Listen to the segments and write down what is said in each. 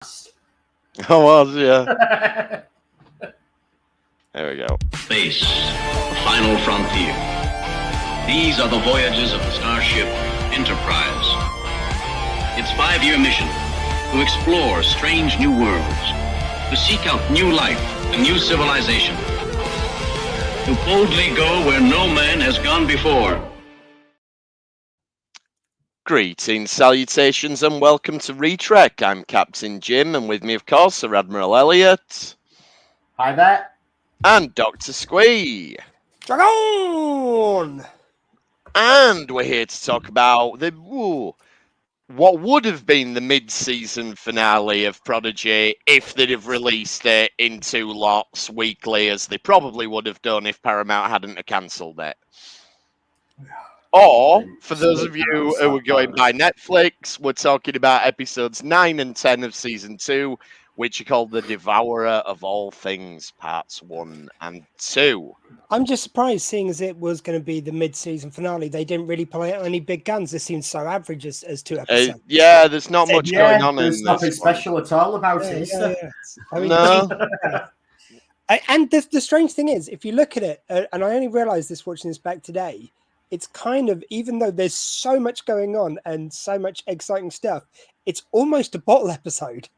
I was, yeah. There we go. Space, the final frontier. These are the voyages of the starship Enterprise. Its 5-year mission, to explore strange new worlds, to seek out new life and new civilization, to boldly go where no man has gone before. Greetings, salutations, and welcome to Retrek. I'm Captain Jim, and with me, of course, are Admiral Elliot. Hi there. And Dr. Squee. Dragon! And we're here to talk about what would have been the mid-season finale of Prodigy if they'd have released it in 2 lots weekly, as they probably would have done if Paramount hadn't cancelled it. Or, for those of you who are going by Netflix, we're talking about episodes 9 and 10 of Season 2, which are called The Devourer of All Things, Parts 1 and 2. I'm just surprised, seeing as it was going to be the mid-season finale, they didn't really play out any big guns. This seems so average as 2 episodes. Yeah, there's not much going on in this. There's nothing special at all about it, is there? I mean, No. And the strange thing is, if you look at it, and I only realised this watching this back today, it's kind of, even though there's so much going on and so much exciting stuff, it's almost a bottle episode.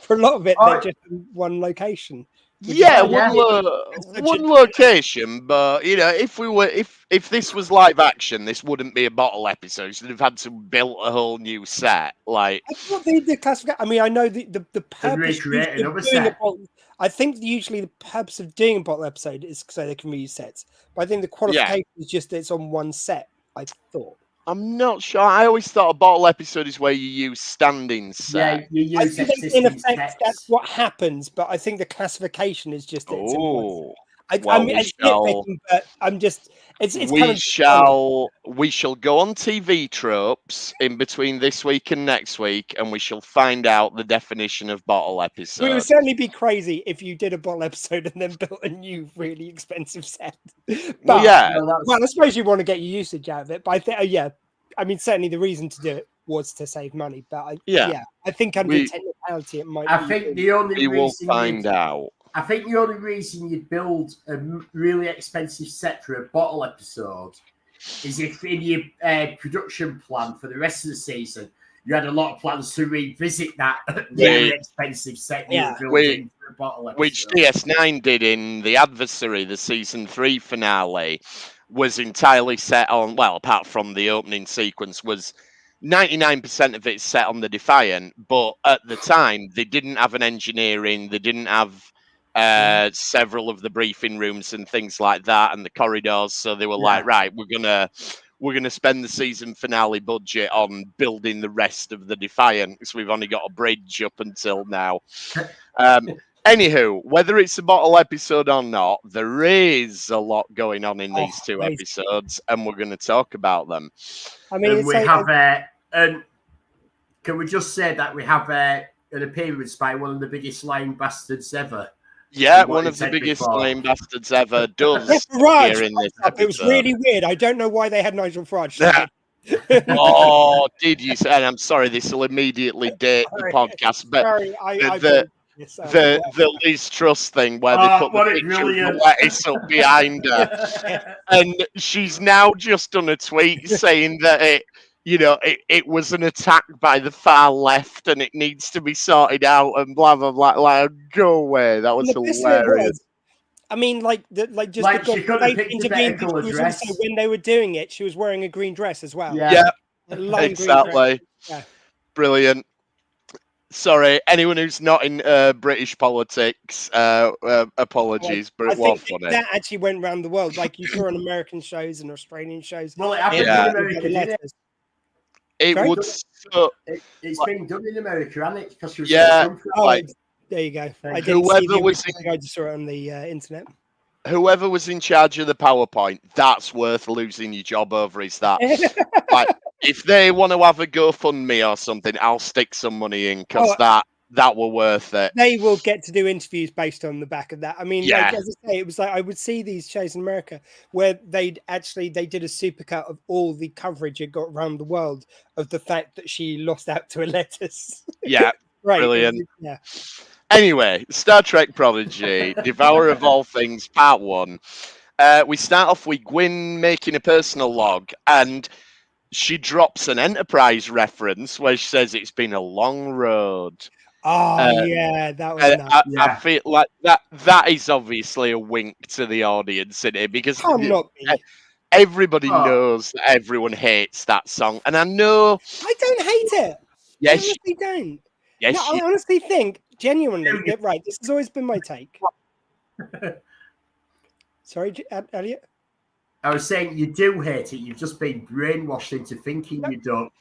For a lot of it, they're just in one location. Yeah, one location, but you know, if this was live action, this wouldn't be a bottle episode. You'd have had to build a whole new set. Like, I thought the classification. I mean, I know the purpose of doing a bottle. I think usually the purpose of doing a bottle episode is so they can reuse sets. But I think the qualification is just that it's on one set. I thought. I'm not sure. I always thought a bottle episode is where you use standing set. Yeah, you use in effect that's what happens, but I think the classification is just that it's in one set. I mean, it's nitpicking, but I'm just we shall go on TV tropes in between this week and next week, and we shall find out the definition of bottle episode. It would certainly be crazy if you did a bottle episode and then built a new really expensive set. But, I suppose you want to get your usage out of it. But I think, I mean, certainly the reason to do it was to save money. But I think under technicality, it might. We will find out. I think the only reason you'd build a really expensive set for a bottle episode is if in your production plan for the rest of the season, you had a lot of plans to revisit that really expensive set for a bottle episode. Which DS9 did in The Adversary, the season 3 finale, was entirely set on, well, apart from the opening sequence, was 99% of it set on the Defiant, but at the time, they didn't have an engineering, they didn't have several of the briefing rooms and things like that, and the corridors. So they were like, right, we're gonna spend the season finale budget on building the rest of the Defiant because we've only got a bridge up until now. Anywho, whether it's a bottle episode or not, there is a lot going on in these 2 episodes, and we're going to talk about them. I mean, can we just say that we have an appearance by one of the biggest lying bastards ever? Yeah, one of the biggest lying bastards ever does appear in this episode. It was really weird. I don't know why they had Nigel Farage. Oh, did you say? And I'm sorry, this will immediately date the podcast, but the Liz Truss thing where they put the picture of the lettuce up behind her, and she's now just done a tweet saying that it was an attack by the far left and it needs to be sorted out and blah blah blah. Like, go away! That was hilarious. I mean, when they were doing it, she was wearing a green dress as well. Yeah, exactly. Yeah. Brilliant. Sorry, anyone who's not in British politics, apologies, but it was funny. That actually went around the world, like you saw on American shows and Australian shows. Well, it happened in America, didn't it? It's been done in America, hasn't it? Because she was there you go. I just saw it on the internet. Whoever was in charge of the PowerPoint, that's worth losing your job over. Is that like, if they want to have a GoFundMe or something, I'll stick some money in because that were worth it. They will get to do interviews based on the back of that. I mean, like, as I say, it was like I would see these shows in America where they did a supercut of all the coverage it got around the world of the fact that she lost out to a lettuce. Yeah. Right. Brilliant. Yeah. Anyway, Star Trek Prodigy, Devourer of All Things, Part 1. We start off with Gwyn making a personal log, and she drops an Enterprise reference where she says it's been a long road. Oh, yeah, that was And nuts. I feel like that is obviously a wink to the audience in it, because Can't not be. everybody knows that everyone hates that song, and I know. I don't hate it. Yes, I honestly don't. yes, No, I honestly think, genuinely, that, right, this has always been my take. Sorry, Elliot? I was saying you do hate it. You've just been brainwashed into thinking you don't.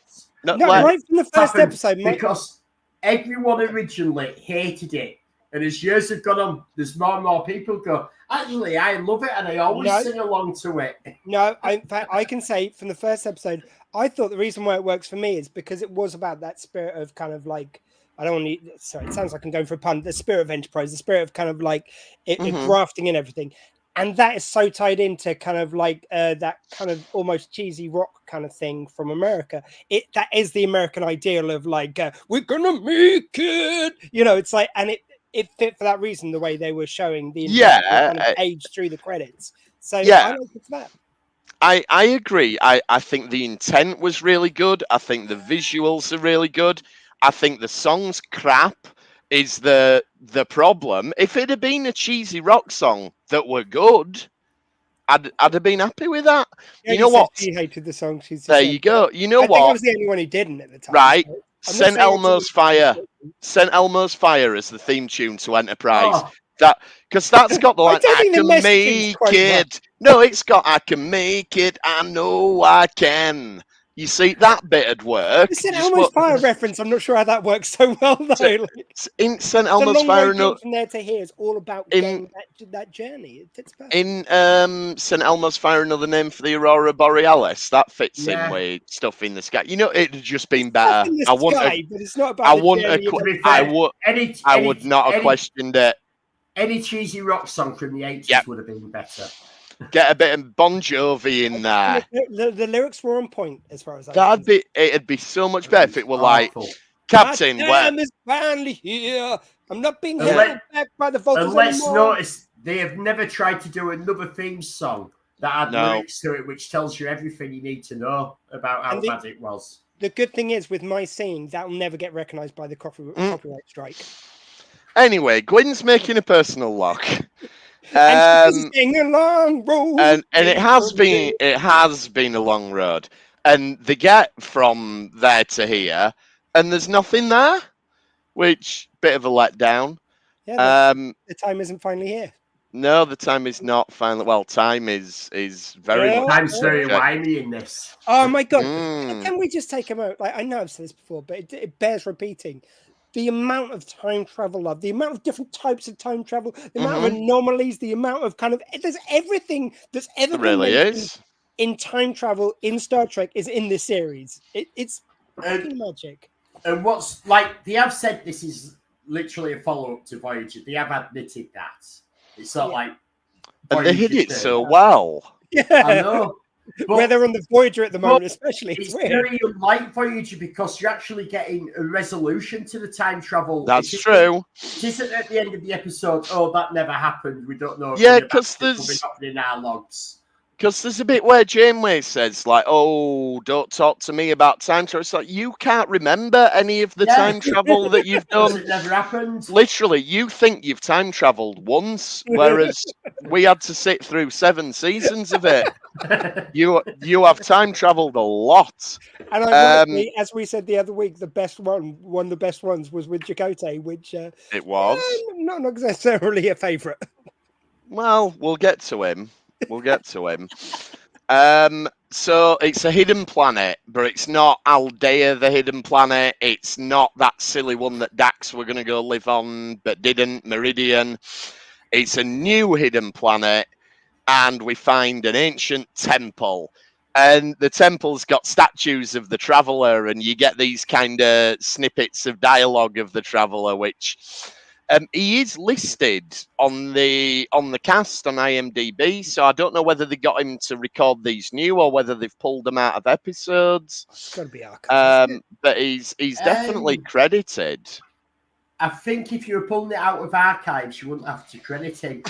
No, right from the first episode. Because everyone originally hated it. And as years have gone on, there's more and more people go, actually, I love it, and I always sing along to it. No, in fact, I can say from the first episode, I thought the reason why it works for me is because it was about that spirit of kind of like, I don't want to, sorry, it sounds like I'm going for a pun, the spirit of Enterprise, the spirit of kind of like it grafting and everything. And that is so tied into kind of like that kind of almost cheesy rock kind of thing from America. That is the American ideal of like, we're going to make it. You know, it's like, and it fit for that reason, the way they were showing the kind of age through the credits. So I like it for that. I agree. I think the intent was really good. I think the visuals are really good. I think the song's crap is the problem. If it had been a cheesy rock song that were good, I'd have been happy with that. Yeah, you know what? She hated the song. There you go. You know I what? think I was the only one who didn't at the time. Right. So St. Elmo's Fire. St. Elmo's Fire as the theme tune to Enterprise. Because that's got the line, I can make it. No, it's got, I can make it. I know I can. You see, that bit would work. The St. Elmo's Fire reference, I'm not sure how that works so well, though. In St. Elmo's Fire... from there to here is all about going that journey. It fits perfect. In St. Elmo's Fire, another name for the Aurora Borealis, that fits in with stuff in the sky. You know, it'd just been better. I would not have questioned it. Any cheesy rock song from the 80s would have been better. Get a bit of Bon Jovi in there. The lyrics were on point as far as it'd be so much better if it were like, Captain, my time is finally here. I'm not being held back by the vocals and let's anymore. notice they have never tried to do another theme song that had lyrics to it, which tells you everything you need to know about how bad it was. The good thing is, with my singing, that will never get recognised by the copyright strike. Anyway, Gwyn's making a personal lock. And a long road. And it has been a long road. And they get from there to here, and there's nothing there, which bit of a letdown. Yeah, the time isn't finally here. No, the time is not finally. Well, time is very. Time's very whiny in this. Oh my god! Can we just take a moment? Like, I know I've said this before, but it bears repeating. The amount of time travel love, the amount of different types of time travel, the amount of anomalies, the amount of kind of there's everything that's ever been mentioned in time travel in Star Trek is in this series. It's magic. And what's like they have said this is literally a follow-up to Voyager. They have admitted that. It's not like and they hit it so well. Yeah, I know. But, where they're on the Voyager at the moment, especially. It's very unlike Voyager because you're actually getting a resolution to the time travel. That's true. It isn't at the end of the episode, oh, that never happened. We don't know. Yeah, because there's in our logs. Because there's a bit where Janeway says, like, oh, don't talk to me about time travel. It's like, you can't remember any of the time travel that you've done. It never happened. Literally, you think you've time traveled once, whereas we had to sit through 7 seasons of it. You have time traveled a lot. And ironically, as we said the other week, the best one of the best ones was with Chakotay, which it was not necessarily a favourite. Well, we'll get to him. So it's a hidden planet, but it's not Aldea, the hidden planet. It's not that silly one that Dax were going to go live on, but didn't, Meridian. It's a new hidden planet, and we find an ancient temple. And the temple's got statues of the Traveller, and you get these kind of snippets of dialogue of the Traveller, which... he is listed on the cast on IMDb, so I don't know whether they got him to record these new or whether they've pulled them out of episodes. It's got to be archived. But he's definitely credited. I think if you were pulling it out of archives, you wouldn't have to credit him.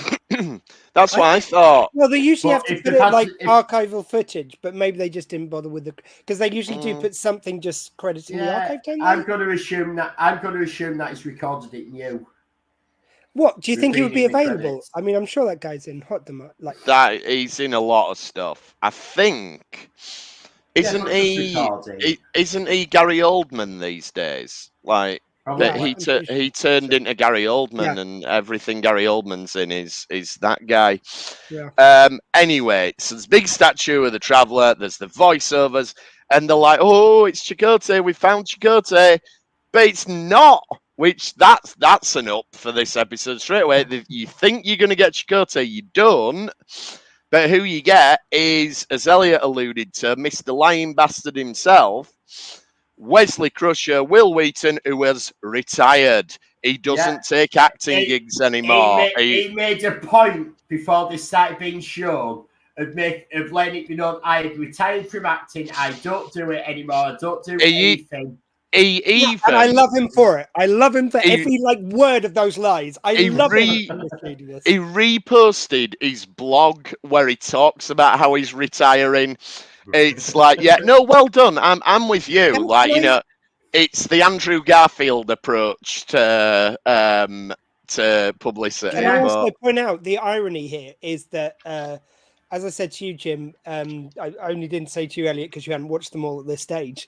That's what I thought. Well, they usually But have to if put they've it had like to- if- archival footage, but maybe they just didn't bother with the because they usually do put something just crediting the archive timeline. I'm going to assume that he's recorded it new. What do you think he would be Repeating the available? credits. I mean, I'm sure that guy's in Hot Demo. Like That he's in a lot of stuff. I think. Isn't but he? just recording. Isn't he Gary Oldman these days? Like Probably. that I'm pretty sure. he turned into Gary Oldman, Yeah. and everything Gary Oldman's in is that guy. Yeah. Anyway, so there's a big statue of the Traveller. There's the voiceovers, and they're like, "Oh, it's Chakotay. We found Chakotay," but it's not. Which that's an up for this episode straight away. You think you're going to get Chakotay, you don't. But who you get is, as Elliot alluded to, Mr. Lying Bastard himself, Wesley Crusher, Will Wheaton, who has retired. He doesn't take acting gigs anymore. He made a point before this started being shown of letting it be known I had retired from acting. I don't do it anymore. I don't do anything. And I love him for it. I love him for every word of those lies. I love him. He reposted his blog where he talks about how he's retiring. It's like, yeah, no, well done. I'm with you. Like, you know, it's the Andrew Garfield approach to publicity. Can I also point out the irony here is that, as I said to you, Jim, I only didn't say to you, Elliot, because you hadn't watched them all at this stage.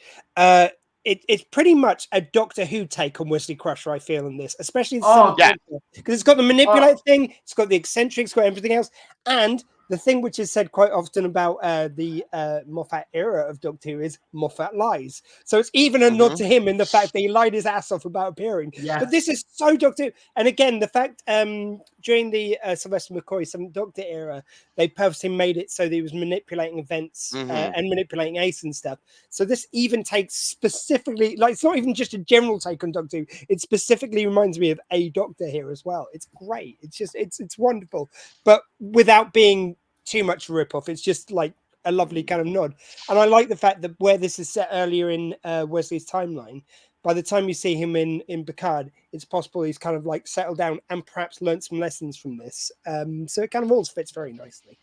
It's pretty much a Doctor Who take on Wesley Crusher, I feel, in this, especially because it's got the manipulate thing, it's got the eccentric, it's got everything else, and the thing which is said quite often about the Moffat era of Doctor Who is Moffat lies. So it's even a nod to him in the fact that he lied his ass off about appearing. Yeah. But this is so Doctor Who. And again, the fact during the Sylvester McCoy 7th Doctor era, they purposely made it so that he was manipulating events and manipulating Ace and stuff. So this even takes specifically, like, it's not even just a general take on Doctor Who. It specifically reminds me of a Doctor here as well. It's great. It's just, it's wonderful. But without being too much rip-off, it's just like a lovely kind of nod. And I like the fact that where this is set earlier in Wesley's timeline, by the time you see him in Picard, it's possible he's kind of like settled down and perhaps learned some lessons from this. So it kind of all fits very nicely.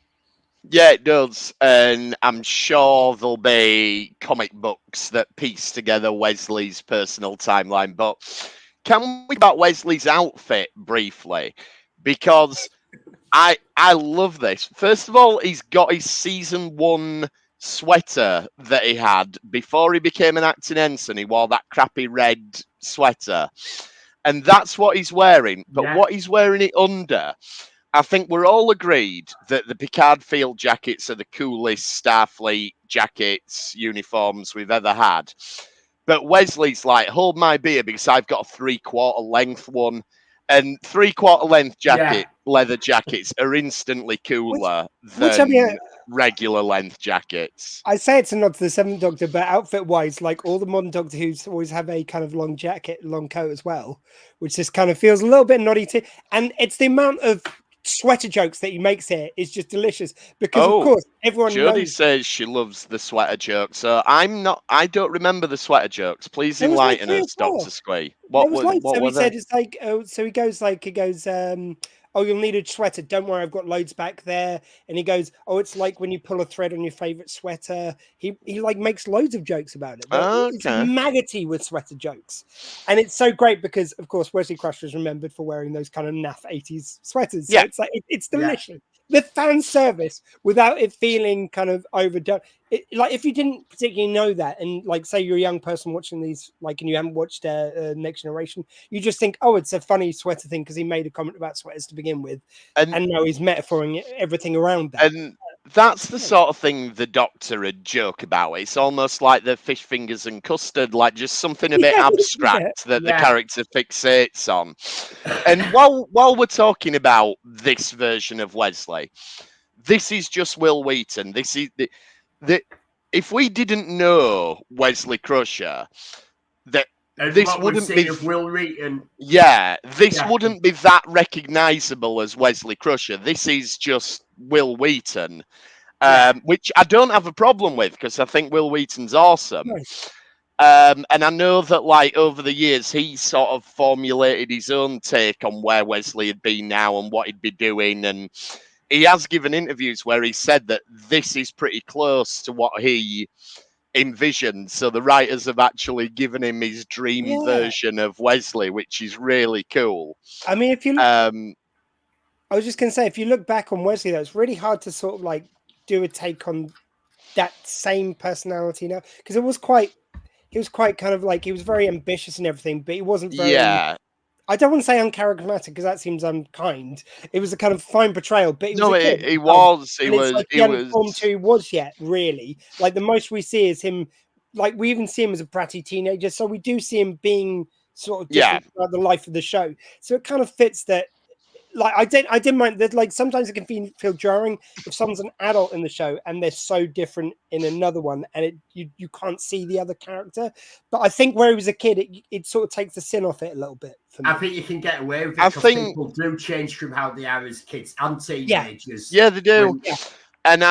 Yeah, it does. And I'm sure there'll be comic books that piece together Wesley's personal timeline. But can we talk about Wesley's outfit briefly? Because I love this. First of all, he's got his season 1 sweater that he had before he became an acting ensign. He wore that crappy red sweater. And that's what he's wearing. But what he's wearing it under, I think we're all agreed that the Picard field jackets are the coolest Starfleet jackets, uniforms we've ever had. But Wesley's like, hold my beer because I've got a 3/4 length one. And 3/4 length leather jackets are instantly cooler than regular length jackets. I say it's a nod to the 7th Doctor, but outfit-wise, like all the modern Doctor Who's always have a kind of long jacket, long coat as well, which just kind of feels a little bit noddy to. And it's the amount of sweater jokes that he makes here is just delicious because, of course, everyone Jodie knows. says she loves the sweater jokes, so I don't remember the sweater jokes. Please enlighten us, Dr. Squee. What he said it's like, so he goes, oh, you'll need a sweater. Don't worry, I've got loads back there. And he goes, oh, it's like when you pull a thread on your favorite sweater. He like makes loads of jokes about it. It's maggoty with sweater jokes. And it's so great because, of course, Wesley Crusher is remembered for wearing those kind of naff 80s sweaters. So it's like, it's delicious. The fan service without it feeling kind of overdone. Like if you didn't particularly know that, and like say you're a young person watching these, like, and you haven't watched Next Generation, you just think, oh, it's a funny sweater thing because he made a comment about sweaters to begin with, and now he's metaphoring everything around that. And that's the sort of thing the Doctor would joke about. It's almost like the fish fingers and custard, like just something a bit abstract that the character fixates on. And while we're talking about this version of Wesley, this is just Will Wheaton. This is if we didn't know Wesley Crusher, that this wouldn't be Will Wheaton. Yeah, this wouldn't be that recognizable as Wesley Crusher. This is just Will Wheaton, which I don't have a problem with because I think Will Wheaton's awesome. Nice. And I know that, like, over the years, he sort of formulated his own take on where Wesley had been now and what he'd be doing. And he has given interviews where he said that this is pretty close to what he envisioned. So the writers have actually given him his dream version of Wesley, which is really cool. I mean, if you look, I was just going to say, if you look back on Wesley, though, it's really hard to sort of like do a take on that same personality now, because he was quite kind of like, he was very ambitious and everything, but he wasn't very, I don't want to say uncharismatic because that seems unkind. It was a kind of fine portrayal, but he was he hadn't formed who he was yet, really. Like, the most we see is him, like, we even see him as a bratty teenager, so we do see him being sort of different throughout the life of the show. So it kind of fits that. Like, I didn't mind that. Like, sometimes it can feel jarring if someone's an adult in the show and they're so different in another one, and you can't see the other character. But I think where he was a kid, it sort of takes the sin off it a little bit. For me. I think you can get away with it because people do change from how they are as kids and teenagers. Yeah, they do. And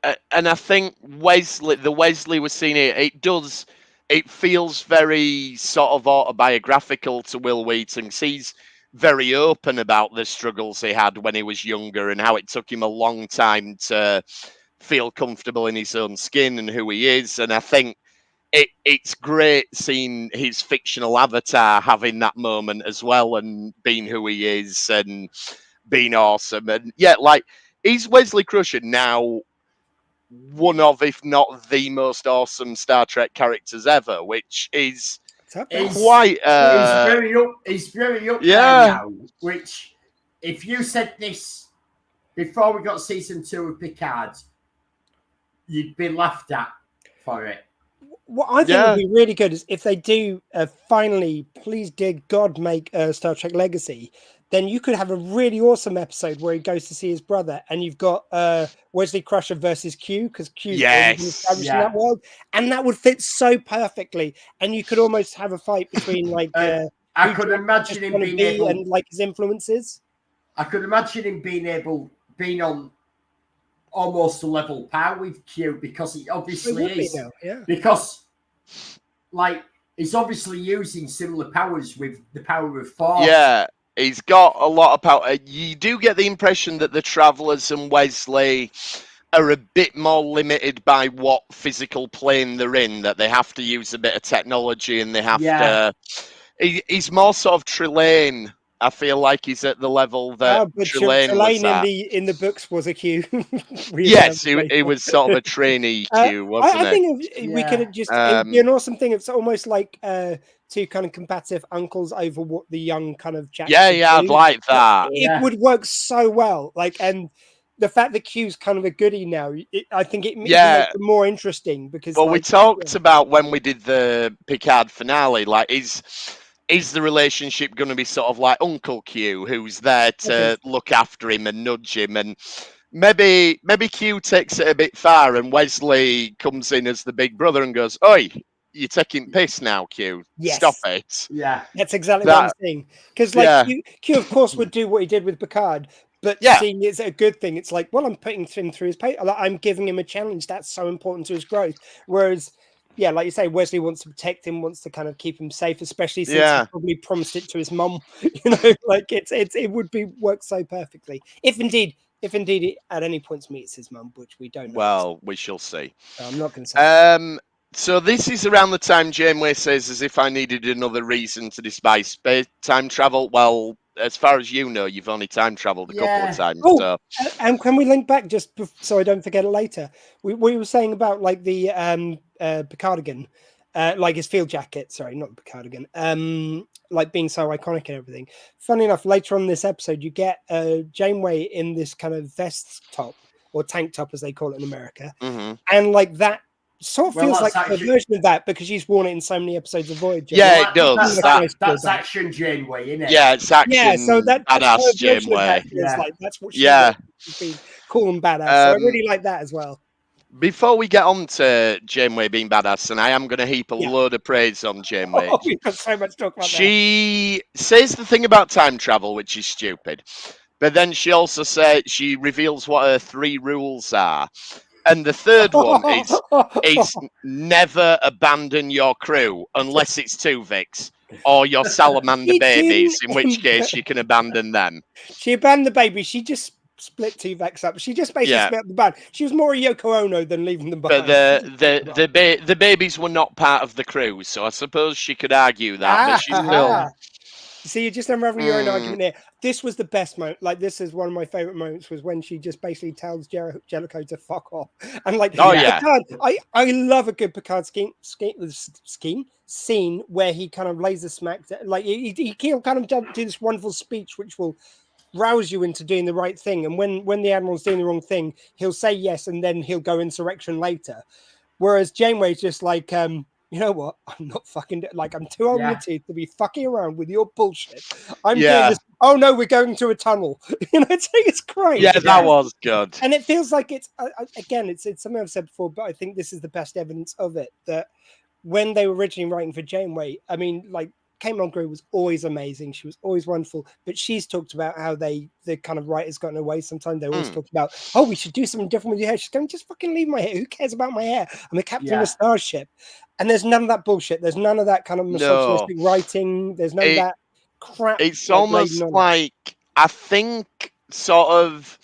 I think the Wesley we're seeing here, it feels very sort of autobiographical to Will Wheaton. He's very open about the struggles he had when he was younger and how it took him a long time to feel comfortable in his own skin and who he is. And I think it's great seeing his fictional avatar having that moment as well and being who he is and being awesome. And like, is Wesley Crusher now one of, if not the most awesome Star Trek characters ever, which is quite he's very up there now, which, if you said this before we got season 2 of Picard, you'd be laughed at for it. What I think would be really good is if they do finally, please dear God, make Star Trek Legacy, then you could have a really awesome episode where he goes to see his brother, and you've got Wesley Crusher versus Q, because Q is established in that world, and that would fit so perfectly. And you could almost have a fight between like I could imagine him being able, and like his influences. I could imagine him being on almost a level par with Q, because he obviously is. Because like he's obviously using similar powers with the power of Force. Yeah. He's got a lot of power. You do get the impression that the Travelers and Wesley are a bit more limited by what physical plane they're in, that they have to use a bit of technology and they have to... He's more sort of Trelane. I feel like he's at the level that Trelane was at. in the books was a Q. Yes, he was sort of a trainee Q, wasn't he? I think we could have just... it'd be an awesome thing. It's almost like... two kind of combative uncles over what the young kind of Jack. I'd like that. It would work so well. Like, and the fact that Q's kind of a goodie now, I think it makes it more interesting because. Well, we talked about when we did the Picard finale. Like, is the relationship going to be sort of like Uncle Q, who's there to look after him and nudge him, and maybe Q takes it a bit far, and Wesley comes in as the big brother and goes, "Oi, you're taking piss now, Q. Stop it." Yeah, that's exactly what I'm saying. Because like Q, of course, would do what he did with Picard, but seeing it's a good thing. It's like, well, I'm putting him through his pace. I'm giving him a challenge. That's so important to his growth. Whereas, like you say, Wesley wants to protect him, wants to kind of keep him safe, especially since he probably promised it to his mum. Like it would work so perfectly. If indeed it at any point meets his mum, which we don't know. Well, we shall see. So I'm not going to say. So this is around the time Janeway says, as if I needed another reason to despise time travel. Well, as far as you know, you've only time traveled a couple of times. Oh, and can we link back just so I don't forget it later? We were saying about like the Picardigan, like his field jacket. Sorry, not the Picardigan. Like being so iconic and everything. Funny enough, later on in this episode, you get Janeway in this kind of vest top or tank top, as they call it in America, and like that. Sort of feels like a version of that because she's worn it in so many episodes of Voyager. Yeah, it does. That's action Janeway, isn't it? Yeah, it's action. Yeah, so that's badass Janeway. Like that's what she's been cool and badass. So I really like that as well. Before we get on to Janeway being badass, and I am going to heap a load of praise on Janeway. We've got so much to talk about. She says the thing about time travel, which is stupid, but then she also says she reveals what her 3 rules are. And the third one is never abandon your crew unless it's Tuvix or your salamander She babies, didn't in which case you can abandon them. She abandoned the baby. She just split Tuvix up. She just basically split up the band. She was more a Yoko Ono than leaving them behind. But the babies were not part of the crew, so I suppose she could argue that. But she's still. See, you're just unraveling your own argument there. This was the best moment. Like, this is one of my favorite moments, was when she just basically tells Jellicoe to fuck off. And like, Picard, I love a good Picard scene where he kind of lays the smack. Like, he'll kind of do this wonderful speech, which will rouse you into doing the right thing. And when the Admiral's doing the wrong thing, he'll say yes, and then he'll go insurrection later. Whereas Janeway's just like, you know what? I'm not fucking I'm too old in the teeth to be fucking around with your bullshit. I'm doing this. Oh no, we're going to a tunnel. You know, it's great. Yeah, that was good. And it feels like it's again, it's something I've said before, but I think this is the best evidence of it. That when they were originally writing for Janeway, I mean, like, Kate Mulgrew was always amazing. She was always wonderful. But she's talked about how the kind of writers got in her way. Sometimes they always talk about, oh, we should do something different with your hair. She's going, just fucking leave my hair. Who cares about my hair? I'm the captain of a starship. And there's none of that bullshit. There's none of that kind of misogynistic writing. There's none of that crap. It's almost like, I think, sort of,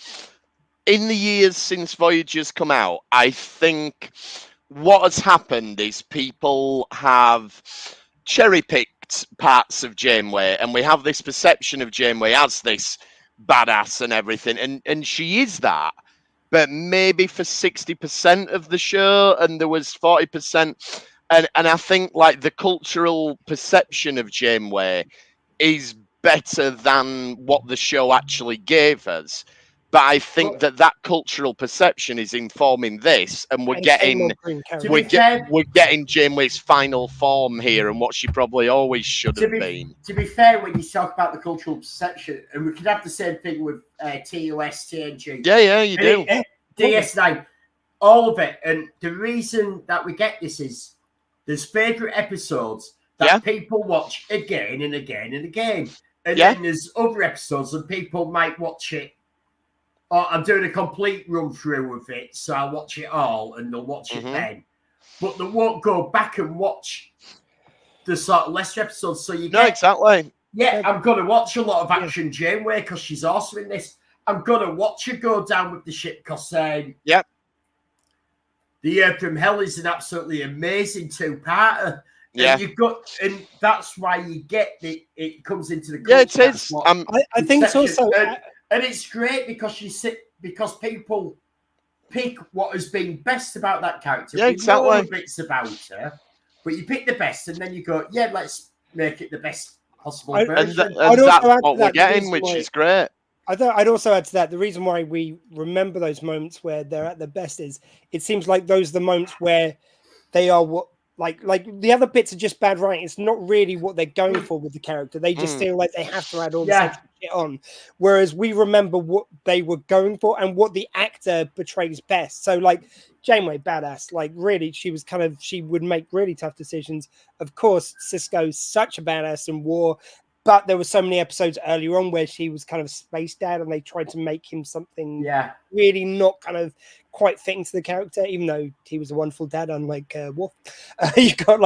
in the years since Voyager's come out, I think what has happened is people have cherry-picked parts of Janeway, and we have this perception of Janeway as this badass and everything, and she is that, but maybe for 60% of the show, and there was 40%, and I think, like, the cultural perception of Janeway is better than what the show actually gave us. But I think that cultural perception is informing this, and we're getting Janeway's final form here, and what she probably always should have been. To be fair, when you talk about the cultural perception, and we could have the same thing with TOS, TNG. Yeah, you do. DS9, all of it. And the reason that we get this is there's favourite episodes that people watch again and again and again. And then there's other episodes and people might watch it. Oh, I'm doing a complete run through of it, so I'll watch it all, and they'll watch it then. But they won't go back and watch the sort of lesser episodes. So you get, exactly. Yeah, I'm going to watch a lot of Action Janeway because she's awesome in this. I'm going to watch her go down with the ship because The Earth from Hell is an absolutely amazing two-parter. Yeah, and that's why you get it comes into the culture. Yeah, it is. I think it's also. And it's great because people pick what has been best about that character. Yeah, exactly. We know bits about her, but you pick the best, and then you go, let's make it the best possible version. And that's what we're getting, which is great. I'd also add to that, the reason why we remember those moments where they're at their best is it seems like those are the moments where they are what. Like the other bits are just bad writing. It's not really what they're going for with the character. They just feel like they have to add all this extra shit on. Whereas we remember what they were going for and what the actor portrays best. So like Janeway, badass. Like really, she would make really tough decisions. Of course, Sisko's such a badass in war. But there were so many episodes earlier on where she was kind of space dad, and they tried to make him something really not kind of quite fitting to the character, even though he was a wonderful dad, unlike Worf. You got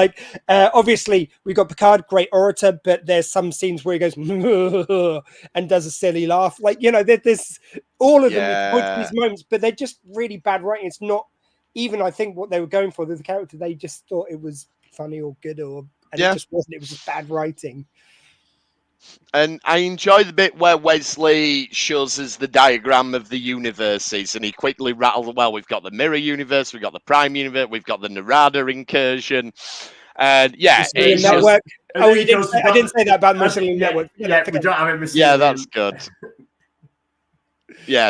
obviously we got Picard, great orator, but there's some scenes where he goes and does a silly laugh. Like, you know, there's all of them with these moments, but they're just really bad writing. It's not even, I think, what they were going for with the character. They just thought it was funny or good, it just wasn't. It was just bad writing. And I enjoy the bit where Wesley shows us the diagram of the universes, and he quickly rattled, well, we've got the Mirror Universe, we've got the Prime Universe, we've got the Narada incursion. And it's network. I didn't say that about the Mycelium Network. We don't have a Mycelium. Yeah, that's good. Yeah,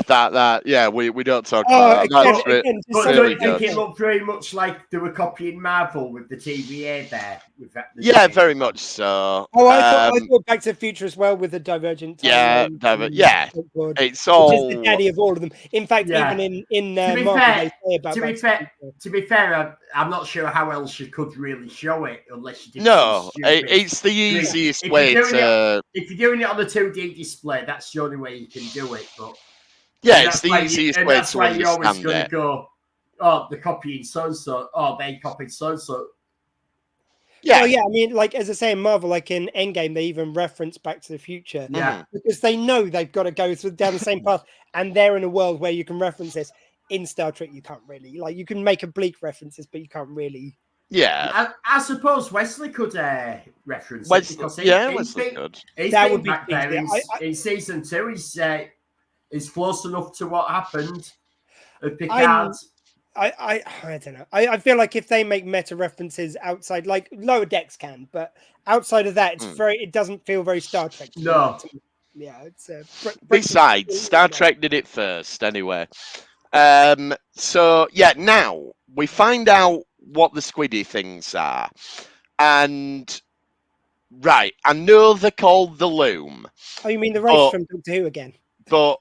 we don't talk about that. That's really good. It looked very much like they were copying Marvel with the TVA there. With that, very much so. I thought Back to the Future as well with the Divergent. It's all. Which is the daddy of all of them. In fact, even in Marvel, they say about. To be fair, I'm not sure how else you could really show it unless you did. No, it's the easiest way to. If you're doing it on a 2D display, that's the only way you can do it. But it's the easiest way to understand you're always going to go, oh, they're copying so-and-so. Oh, they copied so-and-so. Yeah. Well, yeah, I mean, like, as I say in Marvel, like in Endgame, they even reference Back to the Future. Yeah. Because they know they've got to go down the same path, and they're in a world where you can reference this. In Star Trek, you can't really. Like, you can make oblique references, but you can't really. Yeah. I suppose Wesley could reference it because Wesley could. That would be back there in season 2. He's close enough to what happened at Picard. I don't know. I feel like if they make meta references outside, like Lower Decks can, but outside of that, it's it doesn't feel very Star Trek. No. Yeah, it's besides, Star Trek did it first anyway. So yeah, now we find out what the squiddy things are, and right, I know they're called the Loom. Oh, you mean the race from Doctor Who again? But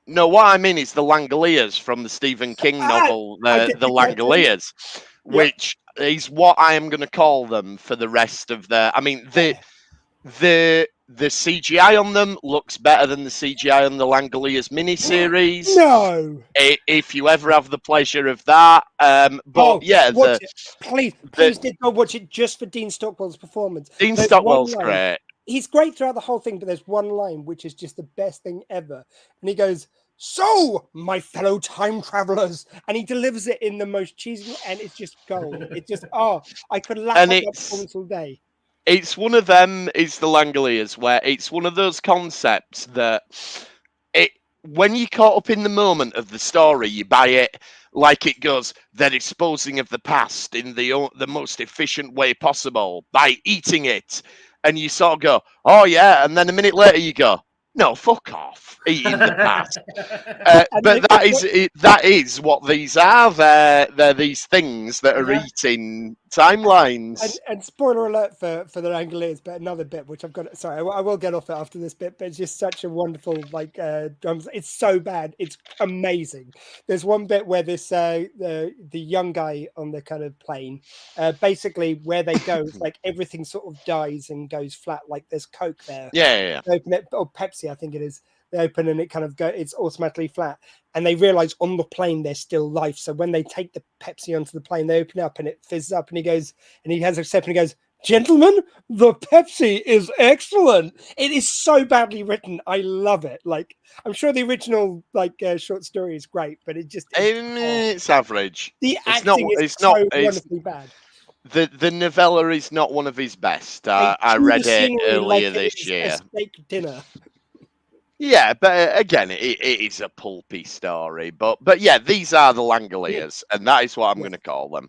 no, what I mean is the Langoliers from the Stephen King novel, the Langoliers, which is what I am going to call them for the rest of the. I mean, the CGI on them looks better than the CGI on the Langoliers miniseries. No, if you ever have the pleasure of that, watch it. Please, did go watch it just for Dean Stockwell's performance. Dean Stockwell's great. He's great throughout the whole thing, but there's one line which is just the best thing ever, and he goes, "So, my fellow time travelers," and he delivers it in the most cheesy, and it's just gold. It's just I could laugh at that performance all day. It's one of them. It's the Langoliers, where it's one of those concepts that when you're caught up in the moment of the story, you buy it like it goes. They're disposing of the past in the most efficient way possible by eating it, and you sort of go, "Oh yeah," and then a minute later you go, "No, fuck off, eating the past." But that is what these are. They're these things that are eating timelines. And spoiler alert for the Langoliers, but another bit which I've got. Sorry, I will get off it after this bit, but it's just such a wonderful drums. It's so bad, it's amazing. There's one bit where this the young guy on the kind of plane, basically where they go, it's like everything sort of dies and goes flat. Like there's Coke there. Yeah. They open it, or Pepsi, I think it is. They open and it kind of it's automatically flat, and they realize on the plane there's still life. So when they take the Pepsi onto the plane, they open up and it fizzes up, and he has a sip and he goes, "Gentlemen, the Pepsi is excellent." It is so badly written. I love it. Like, I'm sure the original short story is great, but it's average. The acting is wonderfully bad. The novella is not one of his best. I read it earlier this year. A steak dinner. Yeah, but again, it is a pulpy story. But yeah, these are the Langoliers, and that is what I'm going to call them.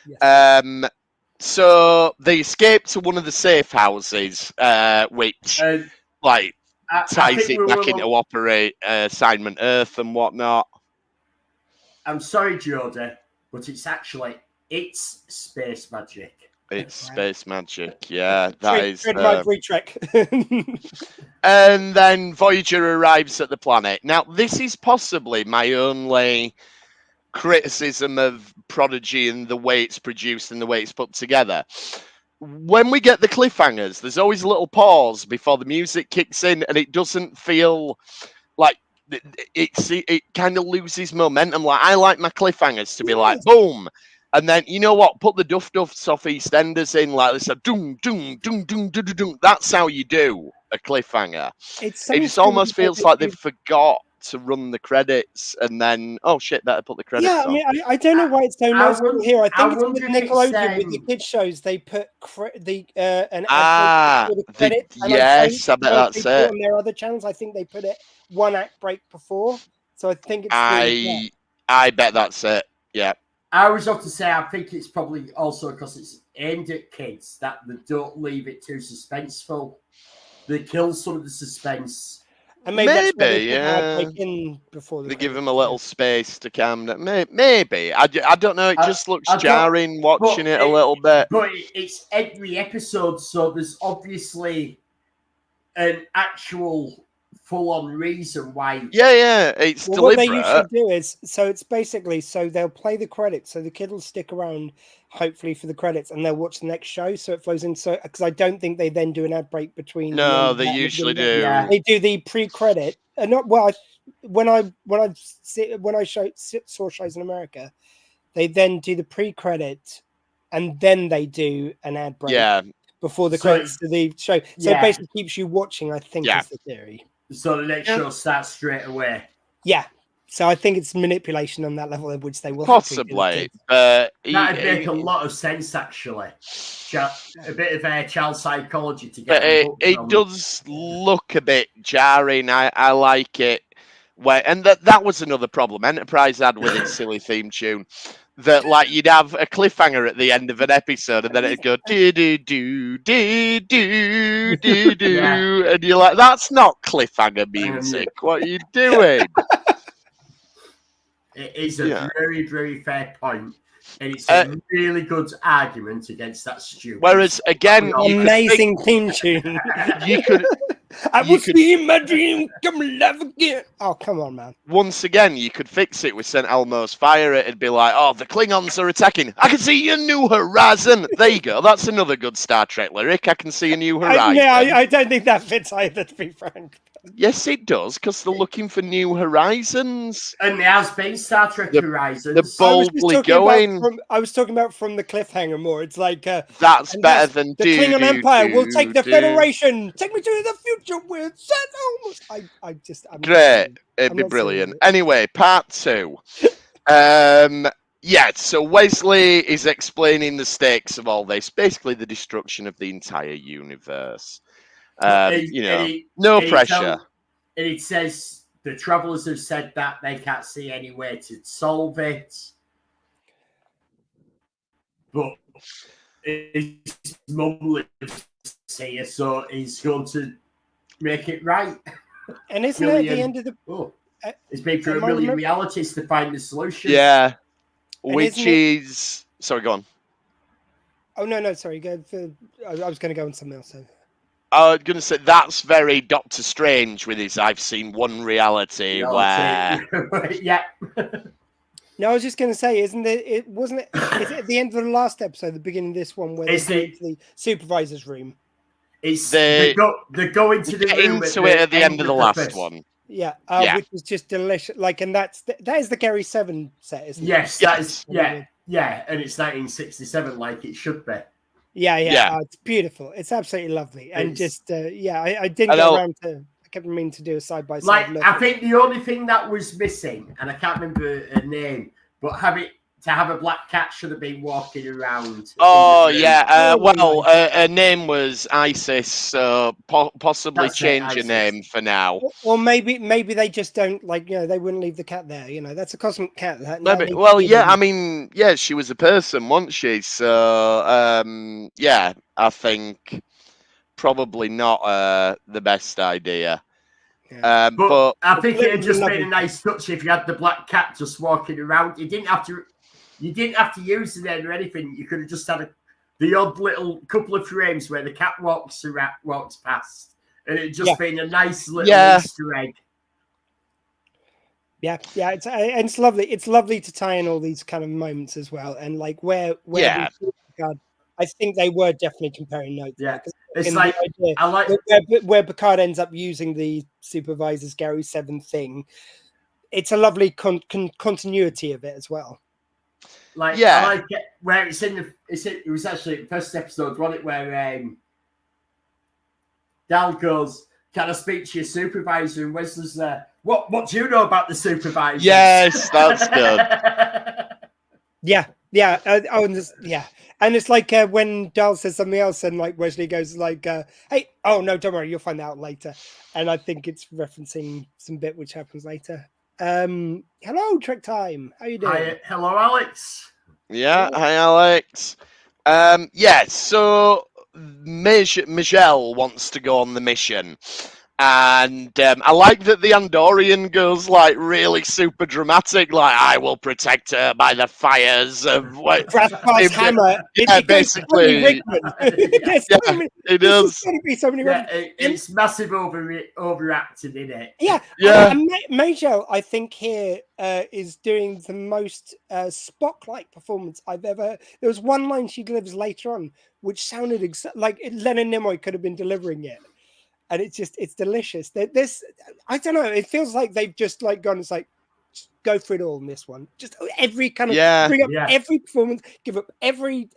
Yes. So they escape to one of the safe houses, which ties it back into operate assignment Earth and whatnot. I'm sorry, Jodie, but it's space magic. It's space magic, yeah. That is Trek. And then Voyager arrives at the planet. Now, this is possibly my only criticism of Prodigy and the way it's produced and the way it's put together. When we get the cliffhangers, there's always a little pause before the music kicks in, and it doesn't feel like it kind of loses momentum. Like, I like my cliffhangers to be like, boom. And then, you know what? Put the Duffs off EastEnders in, like this, doom, doom, doom, doom, doom, doom. That's how you do a cliffhanger. It just almost feels like they forgot to run the credits, and then, oh shit, better put the credits on. I mean, I don't know why it's so noticeable here. I think it's with Nickelodeon, with the kids shows, they put an ad break the credits. Yes, I bet that's it. On their other channels, I think they put it one act break before. So I think it's... I bet that's it, yeah. I was about to say, I think it's probably also because it's aimed at kids that they don't leave it too suspenseful. They kill some of the suspense. And maybe they give them a little space to calm down. Maybe. I don't know. It just looks jarring watching it a little bit. But it's every episode, so there's obviously an actual full-on reason why. Yeah, it's deliberate. What they usually do is, so it's basically, so they'll play the credits, so the kid will stick around, hopefully for the credits, and they'll watch the next show, so it flows in. So, because I don't think they then do an ad break between. No, they usually do. Yeah. They do the pre-credit, and not well. When I saw shows in America, they then do the pre-credit, and then they do an ad break before the credits to the show. So it basically keeps you watching, I think, is the theory. So the next show starts straight away. Yeah. So I think it's manipulation on that level, in which they will possibly. But that'd make a lot of sense, actually. A bit of child psychology to get. But it does look a bit jarring. I like it. And that was another problem Enterprise had with its silly theme tune. That like you'd have a cliffhanger at the end of an episode, and then it'd go do do do do do do do, and you're like, that's not cliffhanger music. What are you doing? It is a very, very fair point, and it's a really good argument against that stupid. Whereas again, amazing theme tune. You could. I was seeing my dream come alive again. Oh, come on, man. Once again, you could fix it with St. Elmo's Fire. It'd be like, oh, the Klingons are attacking. I can see a new horizon. There you go. That's another good Star Trek lyric. I can see a new horizon. I don't think that fits either, to be frank. Yes, it does, because they're looking for new horizons. And there has been Star Trek Horizons. They're boldly going. I was talking about from the cliffhanger more. It's like... that's better than the Klingon Empire will take the Federation. Take me to the future with St. Elmo's. Great. It'd be brilliant. Anyway, part 2. So Wesley is explaining the stakes of all this. Basically, the destruction of the entire universe. No pressure. And it says the travelers have said that they can't see any way to solve it. But his mum lives here, so he's going to make it right. And isn't it at the end of the... It's been through a million realities to find the solution. Yeah. Which is... Sorry, go on. Oh, no, sorry. Go I was going to go on something else. So. I was going to say, that's very Doctor Strange with his I've seen one reality where... Yeah. No, I was just going to say, isn't it? Is it at the end of the last episode, the beginning of this one, where they go into the supervisor's room? They go into the room at the end of the last one. Yeah, which is just delicious. Like, and that is the Gary 7 set, isn't it? Yes, that is. Yeah, and it's 1967, like it should be. Yeah. It's beautiful. It's absolutely lovely, and I didn't get around to. I kept meaning to do a side by side. I think the only thing that was missing, and I can't remember her name, but to have a black cat should have been walking around. Oh yeah. Her name was Isis, so possibly change your name for now. Or maybe they just don't they wouldn't leave the cat there. That's a cosmic cat. She was a person, wasn't she? So I think probably not the best idea. Yeah. But I think it would just been a nice touch if you had the black cat just walking around. You didn't have to use it or anything. You could have just had the odd little couple of frames where the cat walks past, and it just been a nice little Easter egg. Yeah, it's lovely. It's lovely to tie in all these kind of moments as well, and where Picard, I think they were definitely comparing notes. Yeah, it's like I like where Picard ends up using the supervisor's Gary 7 thing. It's a lovely continuity of it as well. I like it where it was actually the first episode, wasn't it, where Dal goes, "Can I speak to your supervisor?" And Wesley's there. What do you know about the supervisor? Yes, that's good. Yeah. And it's like when Dal says something else, and Wesley goes "Hey, oh no, don't worry, you'll find out later." And I think it's referencing some bit which happens later. Hello, Trek Time. How you doing? Hi, hello, Alex. Yeah, hi, Alex. So Michelle wants to go on the mission. And I like that the Andorian goes really super dramatic, I will protect her by the fires of Grasp's hammer. Basically. It does. It's massive overacting in it. Yeah. And Majel, I think here is doing the most Spock-like performance I've ever. There was one line she delivers later on, which sounded like Leonard Nimoy could have been delivering it. And it's delicious. This, I don't know. It feels like they've just gone. It's like, go through it all in this one. Just every kind of bring up every performance, give up every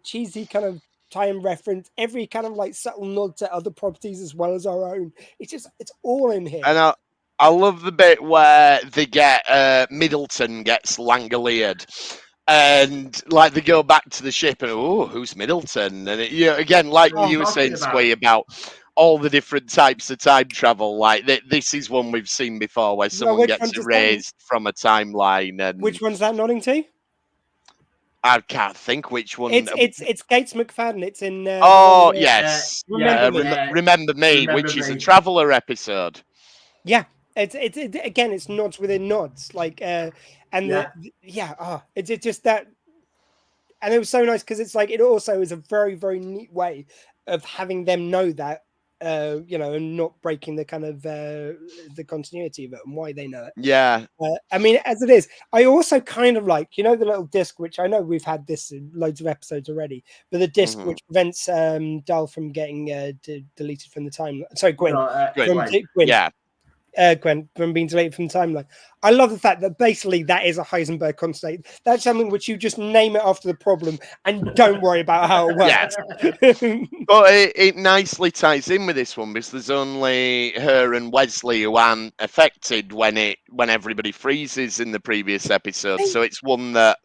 cheesy kind of tie-in reference, every kind of like subtle nod to other properties as well as our own. It's all in here. And I love the bit where they get Middleton gets Langolired. And like they go back to the ship and who's Middleton? And again, like you were saying, Squee, about all the different types of time travel. Like this is one we've seen before, where someone gets erased from a timeline. And which one's that nodding to? I can't think which one. It's Gates McFadden. It's in. Yes, Remember Me, which is a Traveller episode. Yeah, it's again, it's nods within nods, like it's just that, and it was so nice because it's like it also is a very, very neat way of having them know that, and not breaking the kind of the continuity of it and why they know it. Yeah. I mean, as it is, I also kind of like, the little disc, which I know we've had this in loads of episodes already, but the disc which prevents Dal from getting deleted from the timeline. Sorry, Gwen. Gwen. Yeah. Gwen from being deleted from the timeline. I love the fact that basically that is a Heisenberg constant. That's something which you just name it after the problem and don't worry about how it works. But it nicely ties in with this one because there's only her and Wesley who aren't affected when everybody freezes in the previous episode. So it's one that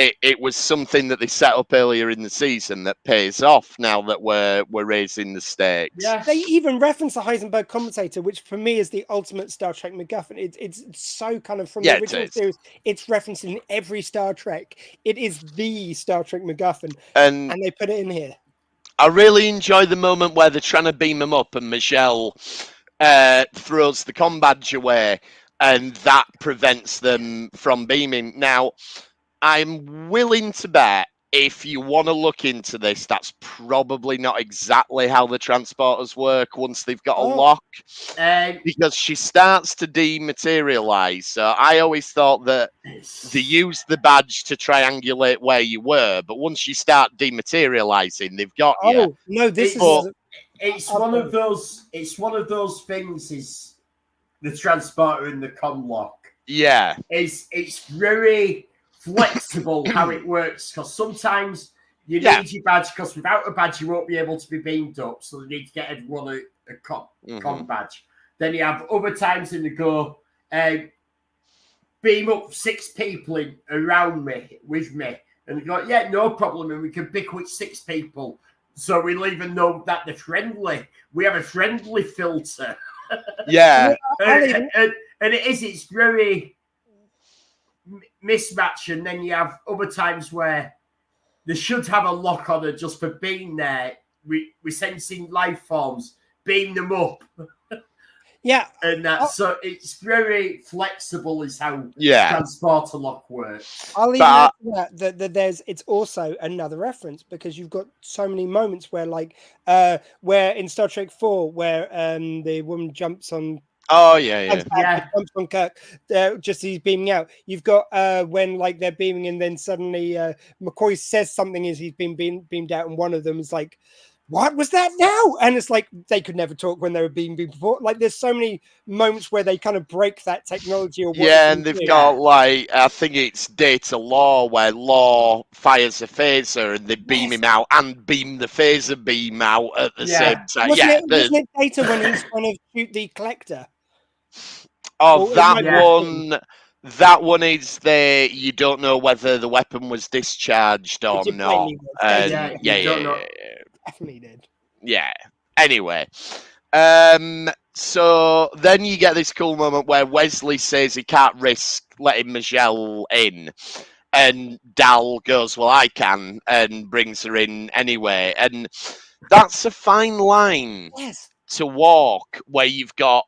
it was something that they set up earlier in the season that pays off now that we're raising the stakes. Yeah. They even reference the Heisenberg compensator, which for me is the ultimate Star Trek MacGuffin. It's so kind of from the original series. It's referenced in every Star Trek. It is the Star Trek MacGuffin, and they put it in here. I really enjoy the moment where they're trying to beam him up, and Michelle throws the comm badge away, and that prevents them from beaming. Now, I'm willing to bet if you want to look into this, that's probably not exactly how the transporters work once they've got a lock, because she starts to dematerialize. So I always thought that they used the badge to triangulate where you were, but once you start dematerializing, they've got you. No, it's one of those. It's one of those things. Is the transporter and the comm lock? Yeah, it's very flexible how it works, because sometimes you need your badge, because without a badge you won't be able to be beamed up, so they need to get everyone a comm badge. Then you have other times in the go, beam up 6 people around me with me, and they go, no problem, and we can pick which 6 people, so we'll even know that they're friendly. We have a friendly filter. Yeah. and it's very mismatch, and then you have other times where they should have a lock on her just for being there. We're sensing life forms, beam them up. And that, so it's very flexible is how transporter lock works. I'll even add to that it's also another reference, because you've got so many moments where where in Star Trek 4 where the woman jumps on jumps on Kirk just as he's beaming out. You've got when they're beaming, and then suddenly McCoy says something as he's been beamed out, and one of them is like, what was that now? And it's like they could never talk when they were being before. Like there's so many moments where they kind of break that technology. Or and they've got I think it's Data Law, where Law fires a phaser and they beam him out and beam the phaser beam out at the same time. Wasn't it Data when he's trying to shoot the collector? Oh, that one is you don't know whether the weapon was discharged or not. Definitely did. Yeah. Anyway, so then you get this cool moment where Wesley says he can't risk letting Michelle in, and Dal goes, well, I can, and brings her in anyway. And that's a fine line to walk, where you've got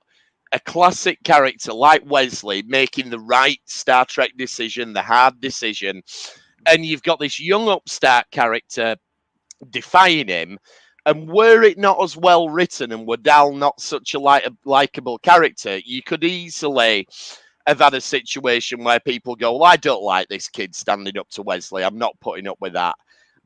a classic character like Wesley making the right Star Trek decision, the hard decision, and you've got this young upstart character defying him. And were it not as well written, and were Dal not such a likable character, you could easily have had a situation where people go, well, I don't like this kid standing up to Wesley, I'm not putting up with that.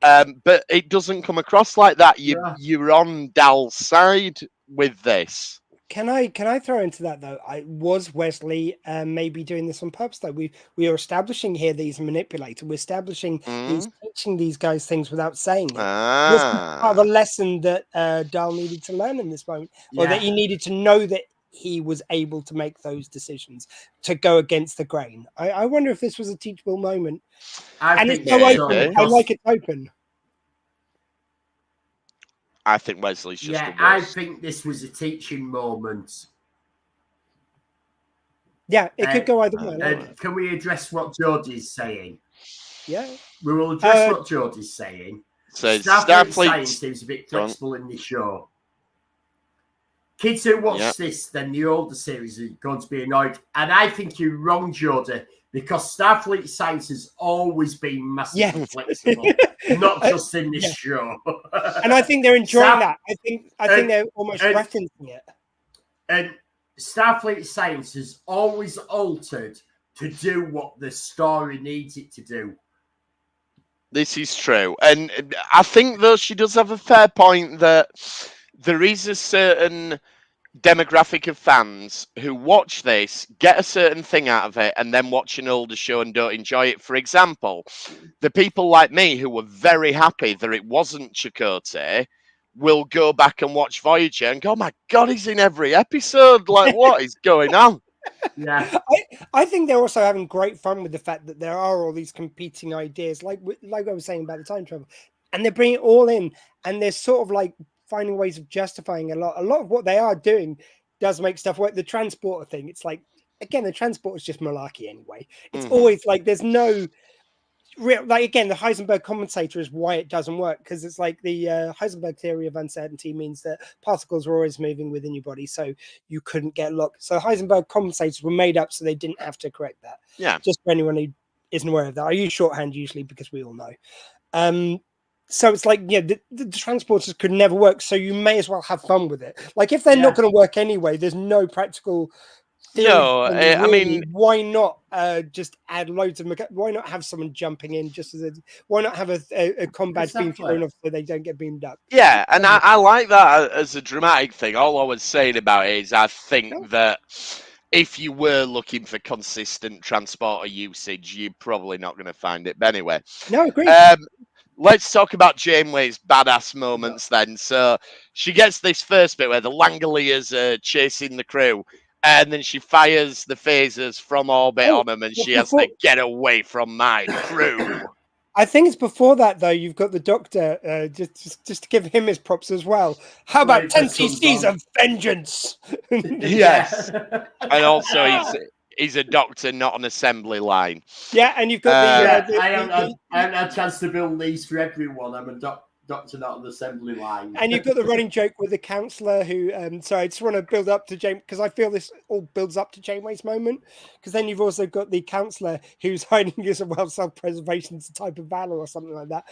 But it doesn't come across like that. You're on Dal's side with this. Can I throw into that though? Was Wesley maybe doing this on purpose though? We are establishing here that he's a manipulator. We're establishing he's teaching these guys things without saying it. Was part of a lesson that Dahl needed to learn in this moment, or that he needed to know that he was able to make those decisions to go against the grain. I wonder if this was a teachable moment. And it's so open. I like it open. I think Wesley's just the worst. I think this was a teaching moment. Yeah, it could go either way. Can we address what Jodie's saying? Yeah. We will address what Jodie's saying. So Starfleet science seems a bit flexible in this show. Kids who watch this, then the older series are going to be annoyed. And I think you're wrong, Jodie, because Starfleet science has always been massively flexible, not just in this show. And I think they're enjoying that. I think they're almost referencing it. And Starfleet science has always altered to do what the story needs it to do. This is true. And I think, though, she does have a fair point that there is a certain demographic of fans who watch this, get a certain thing out of it, and then watch an older show and don't enjoy it. For example, the people like me who were very happy that it wasn't Chakotay will go back and watch Voyager and go, oh my God, he's in every episode. Like, what is going on? Yeah, I think they're also having great fun with the fact that there are all these competing ideas, like I was saying about the time travel, and they're bringing it all in, and they're sort of like finding ways of justifying a lot of what they are doing does make stuff work. The transporter thing, it's like, again, the transporter is just malarkey anyway. It's always like there's no real, like, again, the Heisenberg compensator is why it doesn't work, because it's like the Heisenberg theory of uncertainty means that particles are always moving within your body, so you couldn't get locked. So Heisenberg compensators were made up so they didn't have to correct that. Yeah. Just for anyone who isn't aware of that. I use shorthand usually because we all know. So it's like, the transporters could never work, so you may as well have fun with it. Like, if they're not going to work anyway, there's no practical theory. No, I mean, why not just add loads of why not have someone jumping in why not have a combat beam thrown off so they don't get beamed up? Yeah, and I like that as a dramatic thing. All I was saying about it is I think that if you were looking for consistent transporter usage, you're probably not going to find it. But anyway. No, agree. Let's talk about Janeway's badass moments then. So she gets this first bit where the Langoliers are chasing the crew, and then she fires the phasers from orbit on them, and she has to get away from my crew. I think it's before that, though. You've got the Doctor, just to give him his props as well. How about 10 cc's of vengeance? Yes. And also he's a doctor, not an assembly line. Yeah, and you've got I haven't had a chance to build these for everyone. I'm a doctor, not an assembly line. And you've got the running joke with the counsellor who, sorry, I just want to build up to Jane, because I feel this all builds up to Janeway's moment. Because then you've also got the counsellor who's hiding as well, self-preservation is a type of valor or something like that.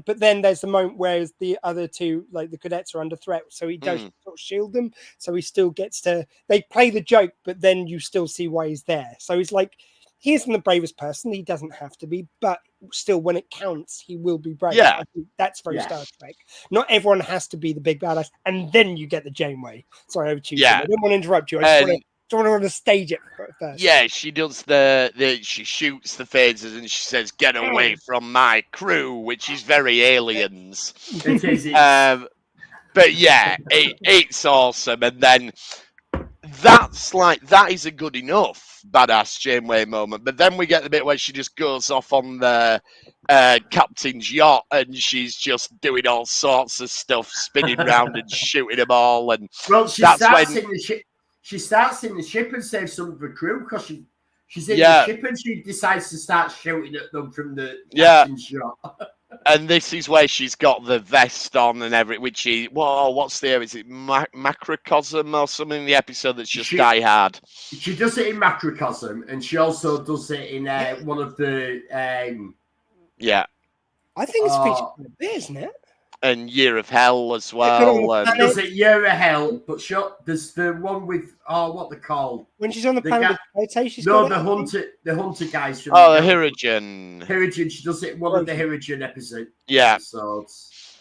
But then there's the moment where the other two, like the cadets, are under threat, so he does sort of shield them. So he still gets to, they play the joke, but then you still see why he's there. So he's like, he isn't the bravest person. He doesn't have to be, but still, when it counts, he will be brave. Yeah. I think that's very Star Trek. Not everyone has to be the big badass, and then you get the Janeway. Sorry, over to you. Yeah. I don't want to interrupt you. I just want to stage it first. Yeah, she does she shoots the phasers and she says, "Get away from my crew," which is very Aliens. It is. But yeah, it's awesome, and then that is a good enough badass Janeway moment. But then we get the bit where she just goes off on the captain's yacht and she's just doing all sorts of stuff, spinning around and shooting them all. And she starts in the ship and saves some of the crew because she's in the ship and she decides to start shooting at them from the captain's yacht. And this is where she's got the vest on and everything, which is, is it Macrocosm or something in the episode that's just Die Hard? She does it in Macrocosm, and she also does it in one of the... I think it's featured in a bit, isn't it? And Year of Hell as well. She does it Year of Hell, but there's the one with, what they're called. When she's on the planet with the hunter guys from the Hirogen. Hirogen, she does it in one of the Hirogen episodes. Yeah. Episodes.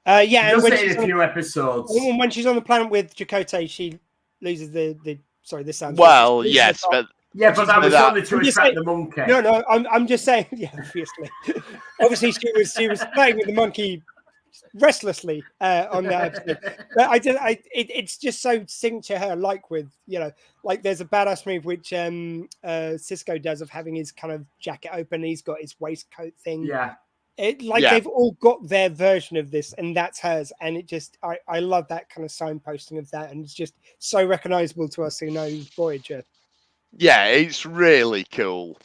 Yeah, and Just when in she's a few episodes. when she's on the planet with Chakotay, she loses the. Sorry, this sounds. Well, racist. yes, but Yeah, but that was only to I'm just attract saying- the monkey. No, I'm just saying. Yeah, obviously, obviously she was playing with the monkey restlessly on that episode. But it's just so signature her. Like with like there's a badass move which Cisco does of having his kind of jacket open. He's got his waistcoat thing. Yeah. They've all got their version of this, and that's hers. And it just I love that kind of signposting of that, and it's just so recognizable to us who know Voyager. yeah, it's really cool.